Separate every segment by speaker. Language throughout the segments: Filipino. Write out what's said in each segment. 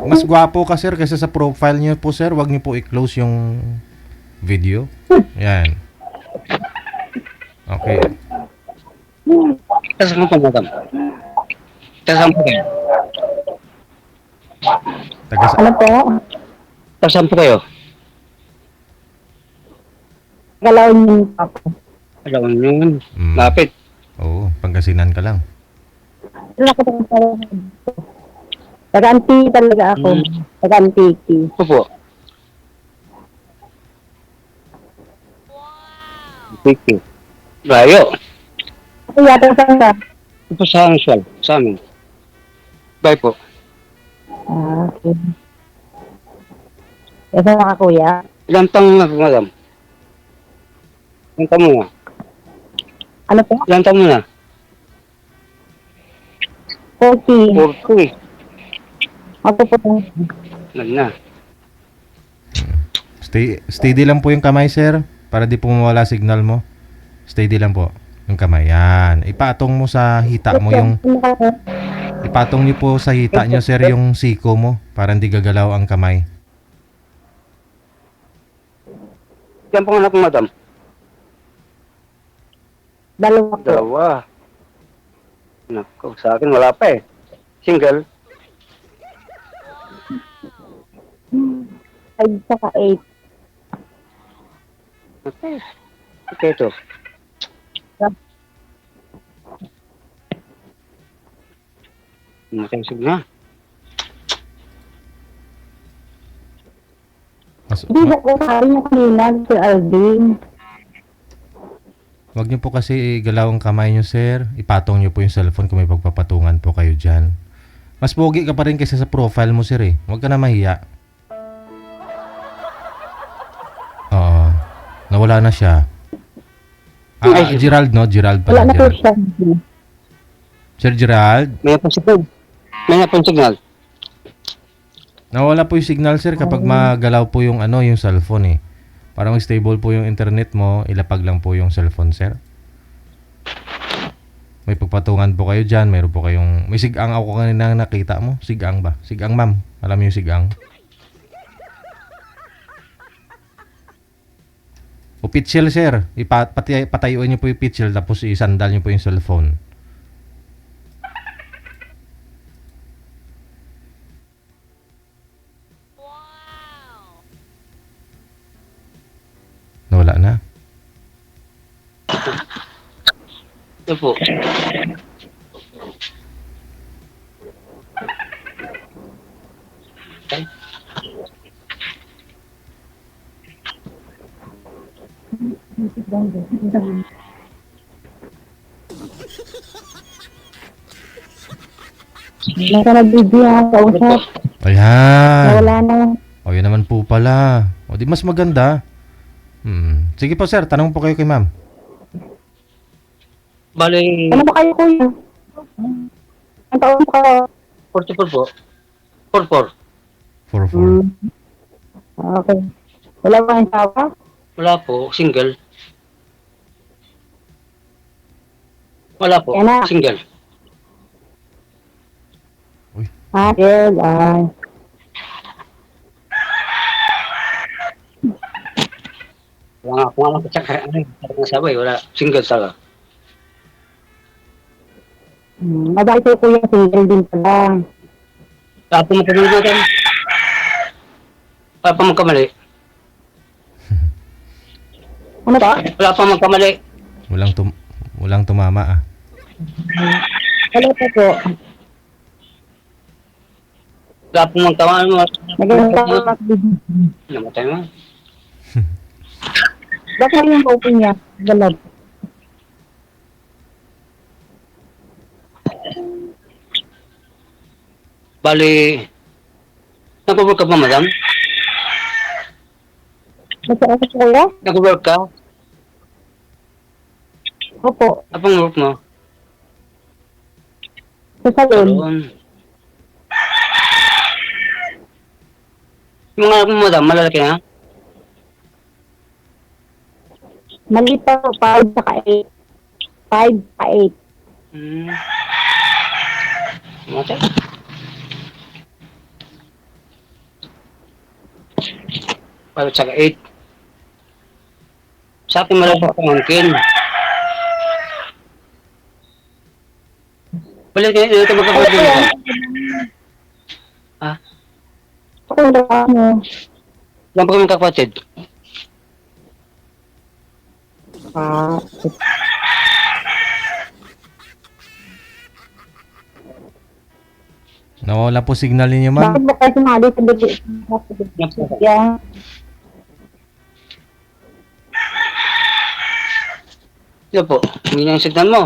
Speaker 1: Mas gwapo ka sir kaysa sa profile niyo po sir. Wag niyo po i-close yung video. Yan. Okay.
Speaker 2: Kasama po, madam. Kasama po kayo.
Speaker 1: Taga
Speaker 3: Ano po?
Speaker 2: Kasama po kayo.
Speaker 3: Galawin niyo ako.
Speaker 2: Alam nyo yun.
Speaker 1: Mm.
Speaker 2: Lapit.
Speaker 1: Oo, Pangasinan ka lang.
Speaker 3: Wala ko pang tawag. Taga-Antiki talaga ako. Taga-Antiki.
Speaker 2: Ito po. Thank you. Layo.
Speaker 3: Ako yata saan ka?
Speaker 2: Ito sa Ansual. Sa amin. Bye po.
Speaker 3: Okay. Ito mga kuya.
Speaker 2: Ilang taon na, madam? Ilang taon mo na?
Speaker 3: Ano po?
Speaker 2: Ilang taon mo na?
Speaker 3: 40.
Speaker 2: 40.
Speaker 3: Ako po.
Speaker 2: Na.
Speaker 1: Steady lang po yung kamay sir. Para di po mawala signal mo. Steady lang po yung kamay. Yan. Ipatong mo sa hita mo yung... Ipatong niyo po sa hita niyo sir yung siko mo. Para hindi gagalaw ang kamay.
Speaker 2: Ilang panganak mo, madam?
Speaker 3: Dalawa po.
Speaker 2: Dalawa. Naku, sa akin wala pa eh. Single.
Speaker 3: 5 saka 8.
Speaker 2: Okay. Okay ito. Nakasig na.
Speaker 3: Hindi na ko sabi niya kanina, Sir Alvin.
Speaker 1: Wag niyo po kasi galaw ang kamay niyo sir. Ipatong niyo po yung cellphone kung may pagpapatungan po kayo dyan. Mas pogi ka pa rin kaysa sa profile mo sir eh. Huwag ka na mahiya. Oo. Nawala na siya. Gerald no? Gerald pala.
Speaker 3: Wala na po
Speaker 1: Gerald.
Speaker 3: siya.
Speaker 1: Sir Gerald?
Speaker 2: May napong May napong signal.
Speaker 1: Nawala po yung signal sir kapag magalaw po yung ano yung cellphone eh. Para mag-stable po yung internet mo, ilapag lang po yung cellphone sir. May pagpatungan po kayo dyan, mayroon po kayong... May sigang ako kanina nakita mo. Sigang ba? Sigang ma'am. Alam niyo yung sigang? O pitchel sir. Patayuin niyo po yung pitchel tapos isandal niyo po yung cellphone. Nawala na.
Speaker 2: Ito po. Okay.
Speaker 3: Nasa nag-video ako kausap.
Speaker 1: Ayan.
Speaker 3: Wala na.
Speaker 1: O yun naman po pala. O di mas maganda. Sige po sir, tanong po kayo kay ma'am.
Speaker 2: Bali,
Speaker 3: Ano ba kayo kuya? Ang taon ko.
Speaker 2: 44 po. 44.
Speaker 1: 4-4.
Speaker 3: Okay. Wala ba yung tawa?
Speaker 2: Wala po. Single. Wala po.
Speaker 3: Yan na.
Speaker 2: Single.
Speaker 3: Good.
Speaker 2: Wala nga. Kung alam ko tsaka ano yung sabay. Wala. Single talaga.
Speaker 3: Mabait ko kuya, single din pala.
Speaker 2: Wala po magkamali po tayo. Wala pa magkamali.
Speaker 3: Ano ba?
Speaker 2: Wala pa magkamali.
Speaker 1: Walang tumama ah.
Speaker 3: Wala pa po.
Speaker 2: Wala po magkamali.
Speaker 3: Naganda ko mag-video.
Speaker 2: Namatay mo.
Speaker 3: Baka yung open niya. Galad.
Speaker 2: Bali, nag-work ka ba, madam?
Speaker 3: Nasa ako kuya?
Speaker 2: Nag-work ka?
Speaker 3: Opo.
Speaker 2: Apang work mo?
Speaker 3: Sa salon.
Speaker 2: Doon. Yung mga anak mo, madam, malalaki na?
Speaker 3: Mali pa po, 5 saka 8. 5 saka 8.
Speaker 2: Hmm. Mata? 5 at saka 8. Sa akin malapit pamangkin. Balik kayo, ito magkakapatid mo. Ha?
Speaker 3: Ako na mo.
Speaker 2: Ilan pa kami magkakapatid?
Speaker 3: Ah,
Speaker 1: Nawala po signal ninyo, ma'am.
Speaker 3: bakit ba kayo sumali sa bigay? Yeah.
Speaker 2: Ito po, hindi na yung signal mo.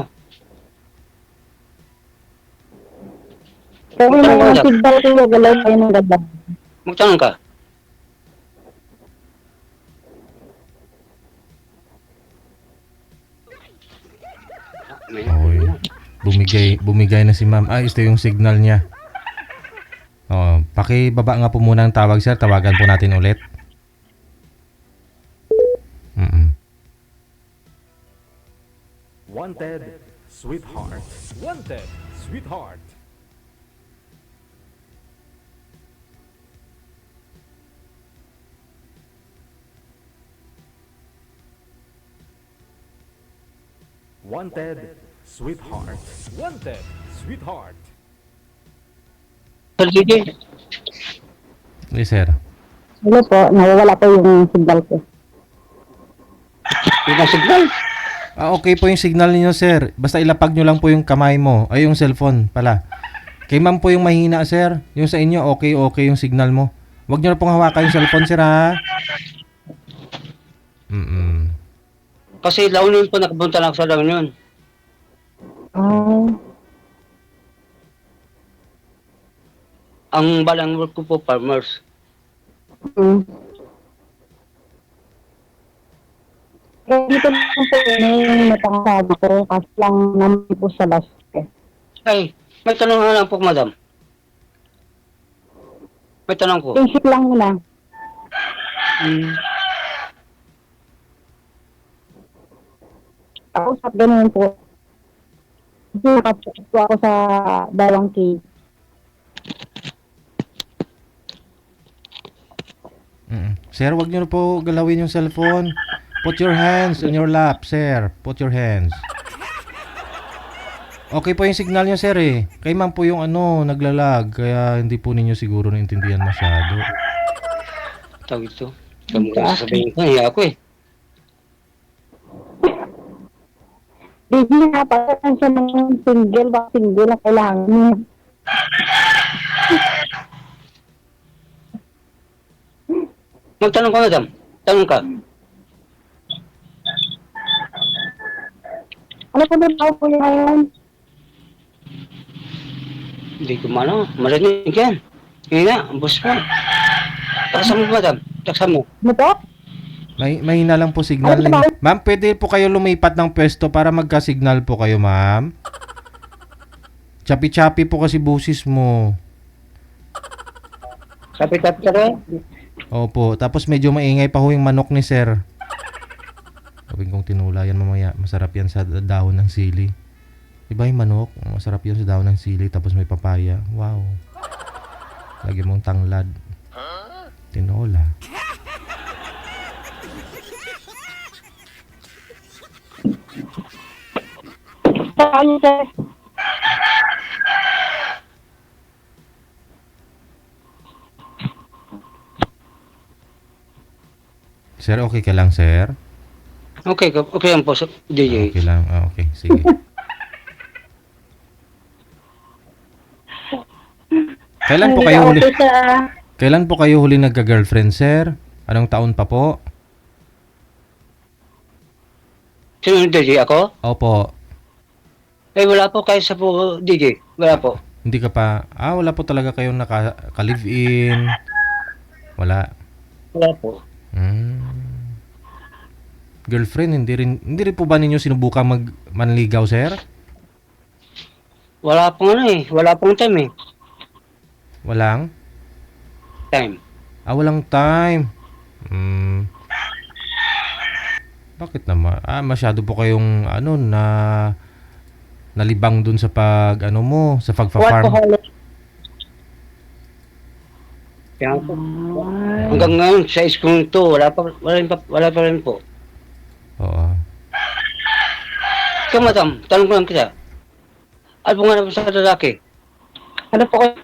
Speaker 3: Kung may mga signal kayo, galaw kayo ng ganda.
Speaker 2: Magtanong ka.
Speaker 1: Oy. Bumigay na si ma'am. Ito yung signal niya. Oh, pakibaba nga po muna ang tawag, sir. Tawagan po natin ulit.
Speaker 4: Wanted, sweetheart. Wanted, sweetheart. Wanted, sweetheart. Wanted, sweetheart.
Speaker 2: Sir DJ,
Speaker 1: Yes, sir.
Speaker 3: Hello po, nawawala po yung signal ko.
Speaker 2: hindi na signal.
Speaker 1: Okay po yung signal niyo, sir. Basta ilapag nyo lang po yung kamay mo. Ay, yung cellphone pala. Kay ma'am po yung mahina, sir. Yung sa inyo, okay yung signal mo. Huwag nyo na pong hawakan yung cellphone, sir, ha?
Speaker 2: Kasi launin po nakapunta lang ako sa launin.
Speaker 3: Ah,
Speaker 2: Ang balang work ko po, farmers.
Speaker 3: hmm. Eh, dito lang po may matangkad ko kasi lang naman po sa last eh.
Speaker 2: Ay, may tanong na lang po, madam. May tanong po.
Speaker 3: Basic lang muna.
Speaker 2: Hmm.
Speaker 3: Ako sa ganun po. Kasi nakapos po ako sa Bawang Cave.
Speaker 1: Sir, wag nyo na po galawin yung cellphone. Put your hands on your lap, sir. Put your hands. Okay po yung signal nyo, sir, eh. Kay ma'am po yung naglalag. Kaya hindi po ninyo siguro naintindihan masyado.
Speaker 2: Tawag ito. Kamu ka sasabihin ko, hiya ako eh.
Speaker 3: Hindi na parang siya ng single na kailangan niya.
Speaker 2: Magtanong ka, madam. Tanong ka.
Speaker 3: Ano po din ako po ngayon?
Speaker 2: Hindi ko marinig yan. Ngayon na, ang boss mo. Taksan mo, madam. Taksan mo.
Speaker 3: Ano po?
Speaker 1: Mahina lang po signal
Speaker 3: Ano
Speaker 1: ninyo.
Speaker 3: ba?
Speaker 1: Ma'am, pwede po kayo lumipat ng pwesto para magka-signal po kayo, ma'am. Chapi-chapi po kasi busis mo.
Speaker 2: Kapit-kapit ka rin.
Speaker 1: Opo, tapos medyo maingay pa ho yung manok ni sir. Sabi kong tinula yan mamaya. Masarap yan sa dahon ng sili. Diba yung manok? Masarap yan sa dahon ng sili tapos may papaya. Wow. Lagi mong tanglad. Tinola.
Speaker 3: Saan sir?
Speaker 1: Sir, okay ka lang, sir?
Speaker 2: Okay, okay yan po, DJ.
Speaker 1: Okay lang. Okay, sige. Kailan po kayo huli?
Speaker 3: Okay sa...
Speaker 1: Kailan po kayo huli nagka-girlfriend, sir? Anong taon pa po?
Speaker 2: Sino yung DJ? Ako?
Speaker 1: Opo.
Speaker 2: Eh, wala po kayo sa po, DJ. Wala po.
Speaker 1: Hindi ka pa... wala po talaga kayong naka-live-in. Wala.
Speaker 2: Wala po.
Speaker 1: Girlfriend, hindi rin po ba ninyo sinubukang manligaw, sir?
Speaker 2: Wala pong Wala pong time eh.
Speaker 1: Walang?
Speaker 2: Time.
Speaker 1: Walang time. Bakit naman? Masyado po kayong nalibang dun sa sa pagfa-farm.
Speaker 3: Workaholic.
Speaker 2: Kaya po. Hanggang ngayon, sa school to, wala pa rin po.
Speaker 1: Oo.
Speaker 2: Ikaw, madam, tanong ko lang kita. Ano po nga naman sa lalaki?
Speaker 3: Ano po kayo?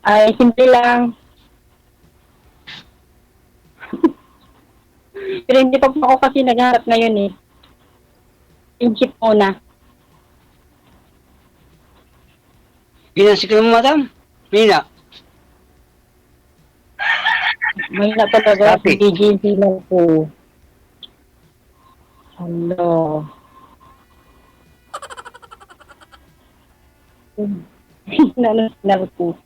Speaker 3: Ay, simple lang. Pero hindi pa po ako kasi nagharap ngayon eh. Inchip muna.
Speaker 2: Ginasik ka mo, madam? Mina.
Speaker 3: Mahina talaga.
Speaker 2: Sabi.
Speaker 3: PGC lang po. Hello. Nalusinal po.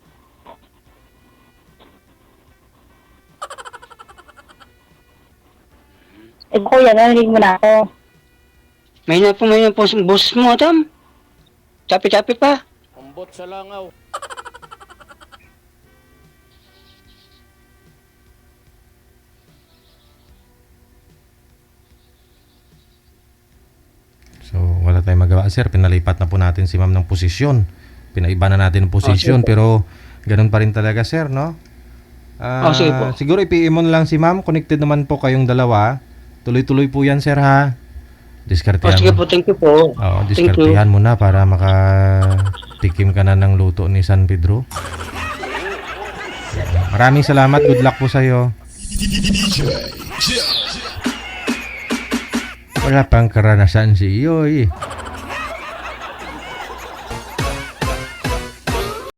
Speaker 3: Kuya, narinig mo na ako.
Speaker 2: Mahina po ang boss mo, madam. Chapi-chapi pa.
Speaker 4: Ambot sa langaw.
Speaker 1: So, wala tayong magawa, sir. Pinalipat na po natin si ma'am ng posisyon. Pinaiba na natin ng posisyon,
Speaker 2: sige.
Speaker 1: pero ganun pa rin talaga, sir, no?
Speaker 2: Sige po.
Speaker 1: Siguro i-PM mo na lang si ma'am. Connected naman po kayong dalawa. Tuloy-tuloy po yan, sir, ha? Diskartehan
Speaker 2: Sige
Speaker 1: mo.
Speaker 2: po, thank you po.
Speaker 1: Oo,
Speaker 2: Thank you.
Speaker 1: diskartehan mo na para makatikim ka na ng luto ni San Pedro. Maraming salamat. Good luck po sa'yo. Wala pang karanasan si iyo, eh.